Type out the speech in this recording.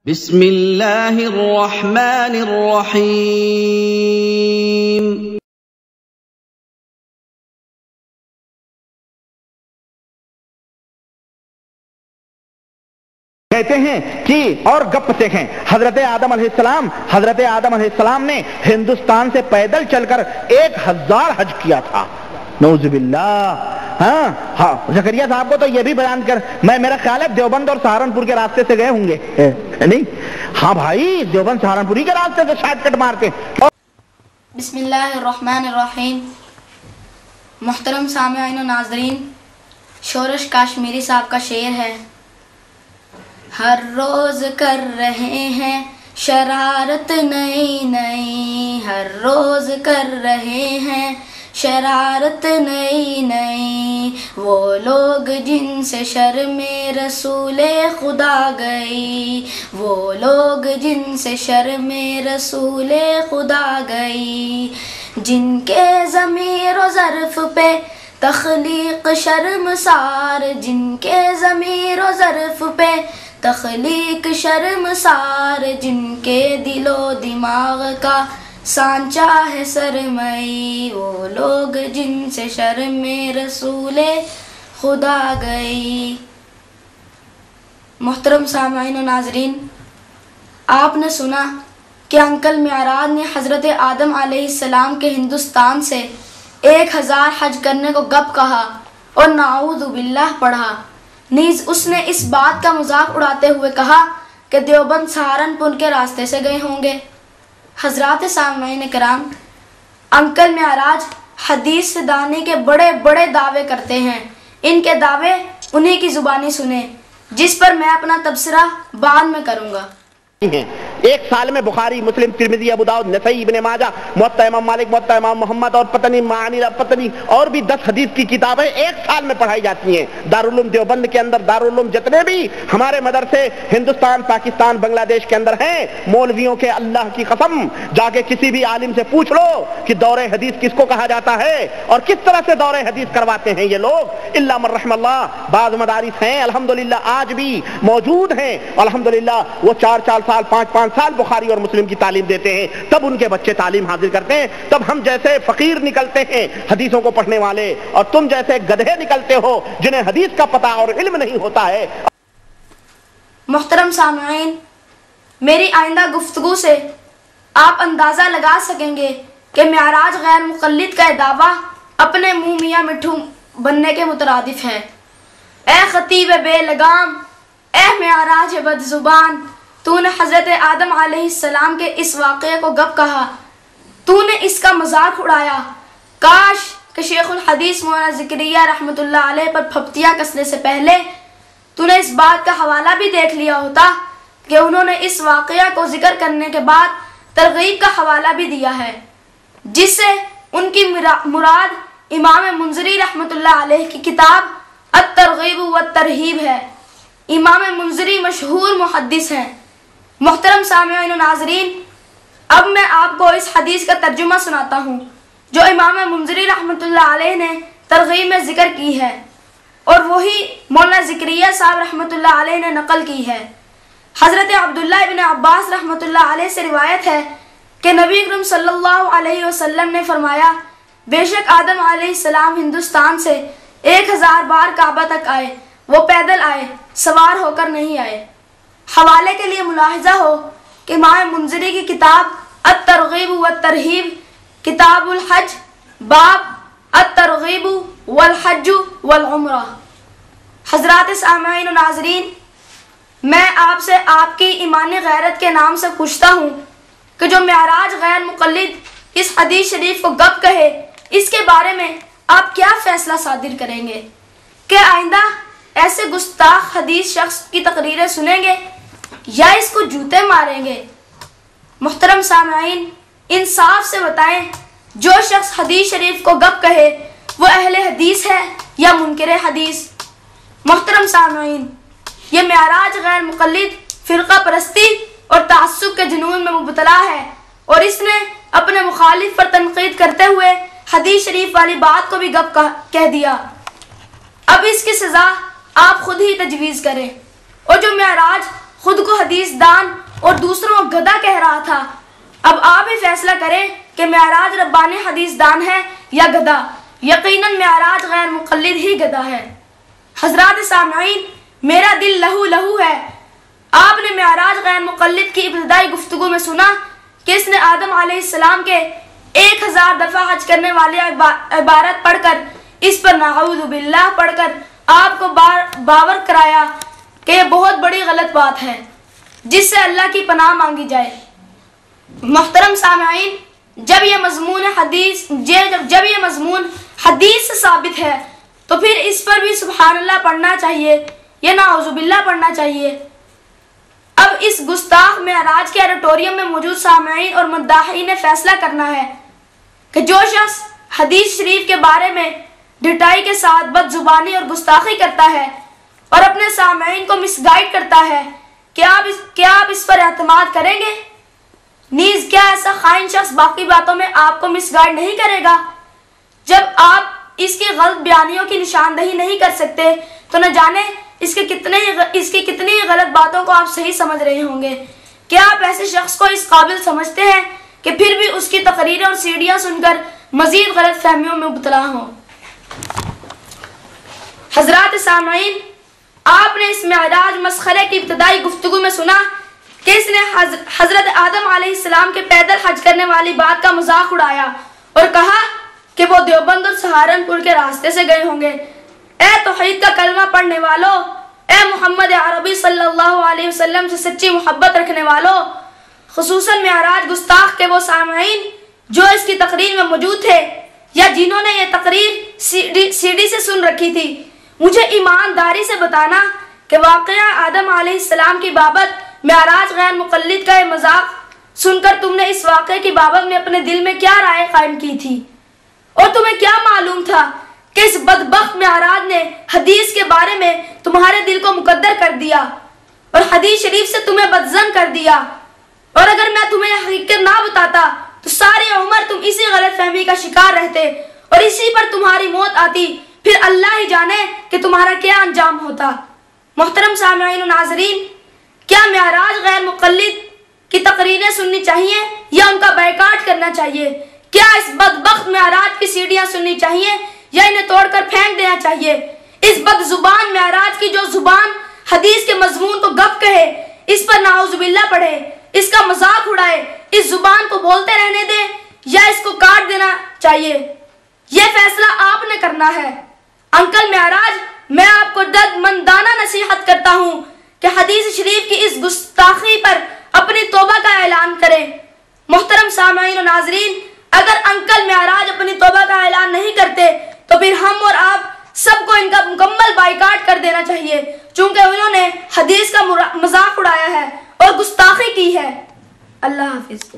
بسم اللہ الرحمن الرحیم۔ کہتے ہیں کہ اور گپ دیکھیں، حضرت آدم علیہ السلام نے ہندوستان سے پیدل چل کر 1000 حج کیا تھا، نعوذ باللہ۔ ہاں زکریا صاحب کو تو یہ بھی بیان کر، میرا خیال ہے دیوبند اور سہارنپور کے راستے سے گئے ہوں گے، نہیں؟ ہاں بھائی، دیوبند سہارنپوری کے راستے سے شارٹ کٹ مار کے۔ بسم اللہ الرحمن الرحیم۔ محترم سامعین و ناظرین، شورش کاشمیری صاحب کا شعر ہے: ہر روز کر رہے ہیں شرارت نئی نئی، ہر روز کر رہے ہیں شرارت نئی نئی، وہ لوگ جن سے شرم رسول خدا گئی، وہ لوگ جن سے شرم رسول خدا گئی، جن کے ضمیر و ظرف پہ تخلیق شرمسار، جن کے ضمیر و ظرف پہ تخلیق شرمسار، جن کے دل و دماغ کا سانچہ ہے سرمئی، وہ لوگ جن سے شرم رسول خدا گئی۔ محترم سامعین و ناظرین، آپ نے سنا کہ انکل معراج نے حضرت آدم علیہ السلام کے ہندوستان سے 1000 حج کرنے کو گپ کہا اور نعوذ باللہ پڑھا، نیز اس نے اس بات کا مذاق اڑاتے ہوئے کہا کہ دیوبند سہارنپور کے راستے سے گئے ہوں گے۔ حضرات سامعین کرام، انکل معراج حدیث دانی کے بڑے بڑے دعوے کرتے ہیں، ان کے دعوے انہی کی زبانی سنیں، جس پر میں اپنا تبصرہ بعد میں کروں گا۔ ایک سال میں بخاری، مسلم، ترمذی، ابو داؤد، نسائی، ابن ماجہ، موطا امام مالک، موطا امام محمد اور پتنی معانی پتنی اور بھی 10 حدیث کی کتابیں ایک سال میں پڑھائی جاتی ہیں۔ دارالعلوم دیوبند کے اندر، دارالعلوم جتنے بھی ہمارے مدرسے ہندوستان، پاکستان، بنگلہ دیش کے اندر ہیں، مولویوں کے اللہ کی قسم جا کے کسی بھی عالم سے پوچھ لو کہ دور حدیث کس کو کہا جاتا ہے اور کس طرح سے دور حدیث کرواتے ہیں یہ لوگ، الا من رحم اللہ۔ بعض مدارس ہیں الحمدللہ آج بھی موجود ہیں، الحمدللہ وہ 4 سال 5 سال بخاری اور مسلم کی تعلیم دیتے ہیں، تب ان کے بچے تعلیم حاصل کرتے ہیں، تب ہم جیسے فقیر نکلتے ہیں حدیثوں کو پڑھنے والے، اور تم جیسے گدھے نکلتے ہو جنہیں حدیث کا پتہ اور علم نہیں ہوتا ہے۔ محترم سامعین، میری آئندہ گفتگو سے آپ اندازہ لگا سکیں گے کہ معراج غیر مقلد کا دعویٰ اپنے منہ میاں مٹھو بننے کے مترادف ہے۔ اے خطیب بے لگام، اے معراج بد زبان، تو نے حضرت آدم علیہ السلام کے اس واقعے کو گپ کہا، تو نے اس کا مذاق اڑایا، کاش کہ شیخ الحدیث مولانا زکریا رحمۃ اللہ علیہ پر پھپتیاں کسنے سے پہلے تو نے اس بات کا حوالہ بھی دیکھ لیا ہوتا کہ انہوں نے اس واقعہ کو ذکر کرنے کے بعد ترغیب کا حوالہ بھی دیا ہے، جس سے ان کی مراد امام منذری رحمۃ اللہ علیہ کی کتاب الترغیب والترہیب ہے۔ امام منذری مشہور محدث ہیں۔ محترم سامعین و ناظرین، اب میں آپ کو اس حدیث کا ترجمہ سناتا ہوں جو امام منذری رحمۃ اللہ علیہ نے ترغیب میں ذکر کی ہے، اور وہی مولانا زکریا صاحب رحمۃ اللہ علیہ نے نقل کی ہے۔ حضرت عبداللہ ابن عباس رحمۃ اللہ علیہ سے روایت ہے کہ نبی اکرم صلی اللہ علیہ وسلم نے فرمایا، بے شک آدم علیہ السلام ہندوستان سے 1000 بار کعبہ تک آئے، وہ پیدل آئے، سوار ہو کر نہیں آئے۔ حوالے کے لیے ملاحظہ ہو کہ امام منذری کی کتاب الترغیب والترہیب، کتاب الحج، باب الترغیب والحج والعمرہ۔ حضرات سامعین و ناظرین، میں آپ سے آپ کی ایمانی غیرت کے نام سے پوچھتا ہوں کہ جو معراج غیر مقلد اس حدیث شریف کو گپ کہے، اس کے بارے میں آپ کیا فیصلہ صادر کریں گے؟ کہ آئندہ ایسے گستاخ حدیث شخص کی تقریریں سنیں گے یا اس کو جوتے ماریں گے؟ محترم سامعین، انصاف سے بتائیں، جو شخص حدیث شریف کو گپ کہے وہ اہل حدیث ہے یا منکر حدیث؟ محترم سامعین، یہ معراج غیر مقلد فرقہ پرستی اور تعصب کے جنون میں مبتلا ہے، اور اس نے اپنے مخالف پر تنقید کرتے ہوئے حدیث شریف والی بات کو بھی گپ کہہ دیا۔ اب اس کی سزا آپ خود ہی تجویز کریں، اور جو معراج خود کو حدیث دان اور دوسروں کو گدھا کہہ رہا تھا۔ اب آپ ہی فیصلہ کریں کہ معراج ربانی حدیث دان ہے یا گدھا۔ یقیناً معراج غیر مقلد ہی گدھا ہے۔ حضرات سامعین، میرا دل لہو لہو ہے۔ آپ نے معراج غیر مقلد کی ابتدائی گفتگو میں سنا کہ اس نے آدم علیہ السلام کے 1000 دفعہ حج کرنے والی عبارت پڑھ کر، اس پر نعوذ باللہ پڑھ کر آپ کو باور کرایا کہ یہ بہت بڑی غلط بات ہے جس سے اللہ کی پناہ مانگی جائے۔ محترم سامعین، جب یہ مضمون حدیث سے ثابت ہے تو پھر اس پر بھی سبحان اللہ پڑھنا چاہیے یا نعوذ باللہ پڑھنا چاہیے۔ اب اس گستاخ معراج کے آڈیٹوریم میں موجود سامعین اور مداحین نے فیصلہ کرنا ہے کہ جو شخص حدیث شریف کے بارے میں ڈٹائی کے ساتھ بد زبانی اور گستاخی کرتا ہے اور اپنے سامعین کو مس گائیڈ کرتا ہے، کیا آپ اس پر اعتماد کریں گے؟ نیز کیا ایسا خائن شخص باقی باتوں میں آپ کو مس گائیڈ نہیں کرے گا؟ جب آپ اس کی غلط بیانیوں کی نشاندہی نہیں کر سکتے تو نہ جانے اس کی کتنی غلط باتوں کو آپ صحیح سمجھ رہے ہوں گے۔ کیا آپ ایسے شخص کو اس قابل سمجھتے ہیں کہ پھر بھی اس کی تقریریں اور سیڑیاں سن کر مزید غلط فہمیوں میں مبتلا ہوں؟ حضرات سامعین، آپ نے اس معراج مسخرے کی ابتدائی گفتگو میں سنا کہ اس نے حضرت آدم علیہ السلام کے پیدل حج کرنے والی بات کا مذاق اڑایا اور کہا کہ وہ دیوبند اور سہارنپور کے راستے سے گئے ہوں گے۔ اے توحید کا کلمہ پڑھنے والو، اے محمد عربی صلی اللہ علیہ وسلم سے سچی محبت رکھنے والو، خصوصاً معراج گستاخ کے وہ سامعین جو اس کی تقریر میں موجود تھے یا جنہوں نے یہ تقریر سی ڈی سے سن رکھی تھی، مجھے ایمانداری سے بتانا کہ واقعہ آدم علیہ السلام کی بابت معراج غیر مقلد کا یہ مذاق سن کر تم نے اس واقعے کی بابت میں اپنے دل میں کیا رائے قائم کی تھی، اور تمہیں کیا معلوم تھا کہ اس بدبخت معراج نے حدیث کے بارے میں تمہارے دل کو مقدر کر دیا اور حدیث شریف سے تمہیں بدظن کر دیا، اور اگر میں تمہیں حقیقت نہ بتاتا تو ساری عمر تم اسی غلط فہمی کا شکار رہتے اور اسی پر تمہاری موت آتی، پھر اللہ ہی جانے کہ تمہارا کیا انجام ہوتا۔ محترم سامعین و ناظرین، کیا معراج غیر مقلد کی تقریریں سننی چاہیے یا ان کا بائیکاٹ کرنا چاہیے؟ کیا اس بدبخت معراج کی سیڑیاں سننی چاہیے یا انہیں توڑ کر پھینک دینا چاہیے؟ اس بد زبان معراج کی جو زبان حدیث کے مضمون کو گپ کہے، اس پر نعوذ باللہ پڑھے، اس کا مذاق اڑائے، اس زبان کو بولتے رہنے دے یا اس کو کاٹ دینا چاہیے؟ یہ فیصلہ آپ نے کرنا ہے۔ انکل معراج، میں آپ کو درمندانہ نصیحت کرتا ہوں کہ حدیث شریف کی اس گستاخی پر اپنی توبہ کا اعلان کریں۔ محترم سامعین و ناظرین، اگر انکل معراج اپنی توبہ کا اعلان نہیں کرتے تو پھر ہم اور آپ سب کو ان کا مکمل بائیکاٹ کر دینا چاہیے، چونکہ انہوں نے حدیث کا مذاق اڑایا ہے اور گستاخی کی ہے۔ اللہ حافظ۔